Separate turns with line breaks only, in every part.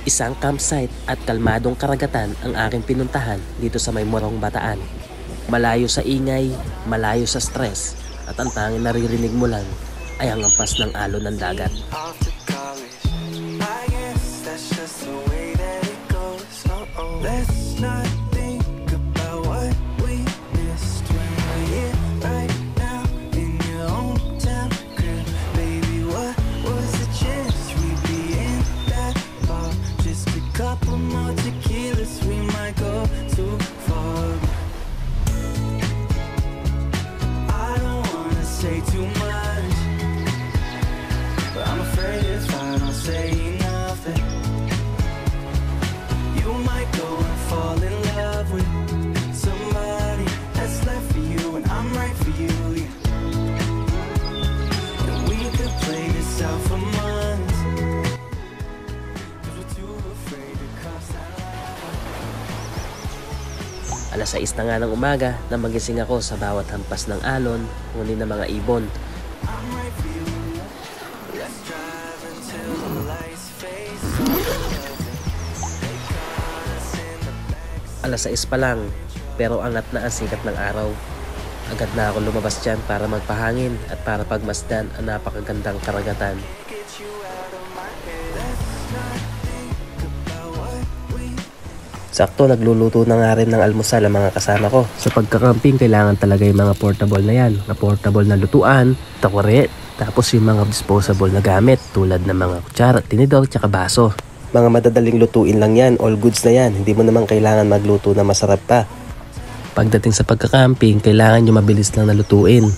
Isang campsite at kalmadong karagatan ang aking pinuntahan dito sa may Morong Bataan. Malayo sa ingay, malayo sa stress, at ang tanging naririnig mo lang ay ang ampas ng alon ng dagat. Alas 6 na nga ng umaga na magising ako sa bawat hampas ng alon, huni ng mga ibon. Alas 6 pa lang, pero angat na ang sikat ng araw. Agad na ako lumabas dyan para magpahangin at para pagmasdan ang napakagandang karagatan. Sakto, nagluluto na nga rin ng almusal ang mga kasama ko. Sa pagkakamping, kailangan talaga yung mga portable na yan. Mga portable na lutuan, takore, tapos yung mga disposable na gamit tulad ng mga kutsara, tinidor, tsaka baso. Mga madadaling lutuin lang yan, all goods na yan. Hindi mo naman kailangan magluto na masarap pa. Pagdating sa pagkakamping, kailangan nyo mabilis lang na lutuin.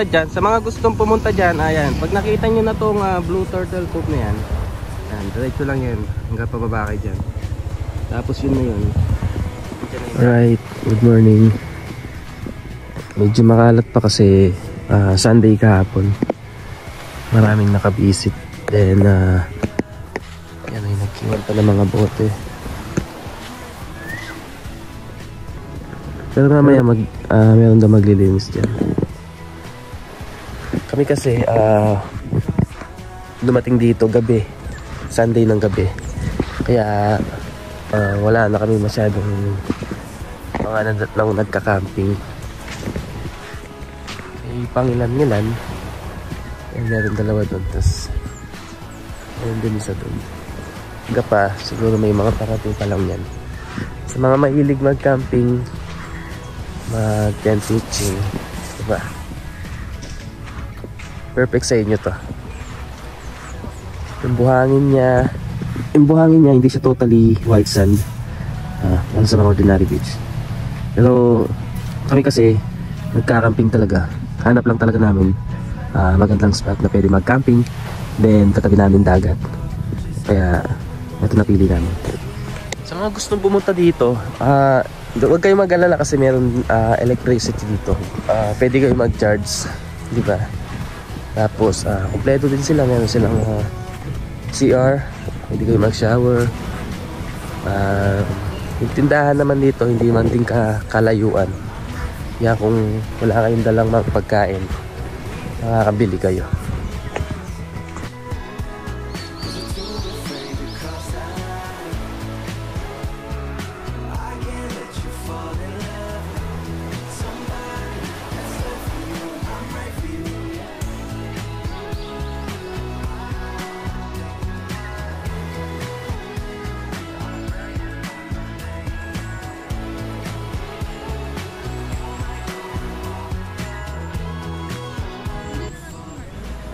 Dyan, sa mga gustong pumunta dyan, ayan, pag nakita nyo na tong Blue Turtle Cove na yan, ayan, diretso lang yan hanggang pababa kayo dyan, tapos yun na yun. Alright, good morning. Medyo makalat pa kasi Sunday kahapon, maraming nakabisit, then yan ay nagkiwan pa ng mga bote, pero mamaya meron daw maglilinis dyan. Kami kasi dumating dito gabi, Sunday ng gabi, kaya wala na kami masyadong mga nagka-camping. May pangilan-ngilan, meron dalawa doon, tapos meron din isa doon. Hangga pa, siguro may mga parating pa lang yan. Sa mga mahilig mag-camping, mag-tent pitching, diba? Perfect sa inyo to. Yung buhangin niya hindi siya totally white sand, ano sa mga ordinary beach. Pero kami kasi nagka-camping talaga, hanap lang talaga namin magandang spot na pwede mag-camping, then katabi namin dagat, kaya ito napili namin. Sa mga gustong pumunta dito, huwag kayong mag-alala kasi meron electricity dito. Pwede kayong mag-charge, di ba? Tapos kompleto din sila, meron silang CR, hindi kayo mag-shower. Yung tindahan naman dito hindi man din kalayuan, kaya kung wala kayong dalang mga pagkain, makakabili kayo.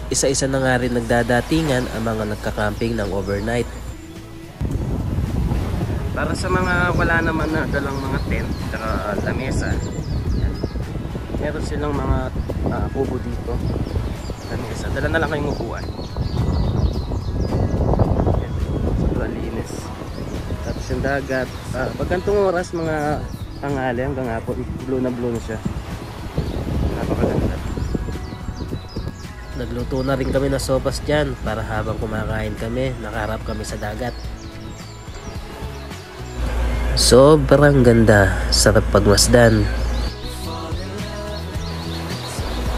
Isa-isa na nga rin nagdadatingan ang mga nagka-camping ng overnight. Para sa mga wala naman na dalang mga tent at lamesa, meron silang mga kubo dito, lamesa. Dala na lang kayong upuan. Sobrang linis. Tapos yung dagat, pag gantong oras, mga tanghali hanggang hapon, blue na siya. Napakaganda. Nagluto na rin kami ng sopas dyan para habang kumakain kami, nakaharap kami sa dagat. Sobrang ganda, sarap pagmasdan.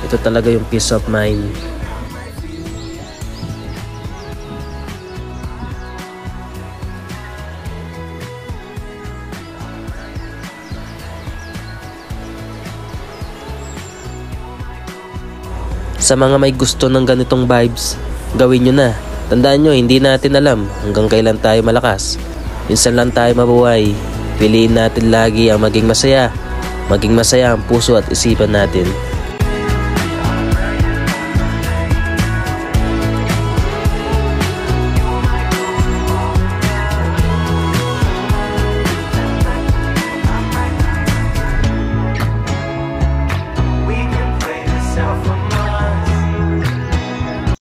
Ito talaga yung peace of mind. Sa mga may gusto ng ganitong vibes, gawin nyo na. Tandaan nyo, hindi natin alam hanggang kailan tayo malakas. Minsan lang tayo mabuhay. Piliin natin lagi ang maging masaya. Maging masaya ang puso at isipan natin.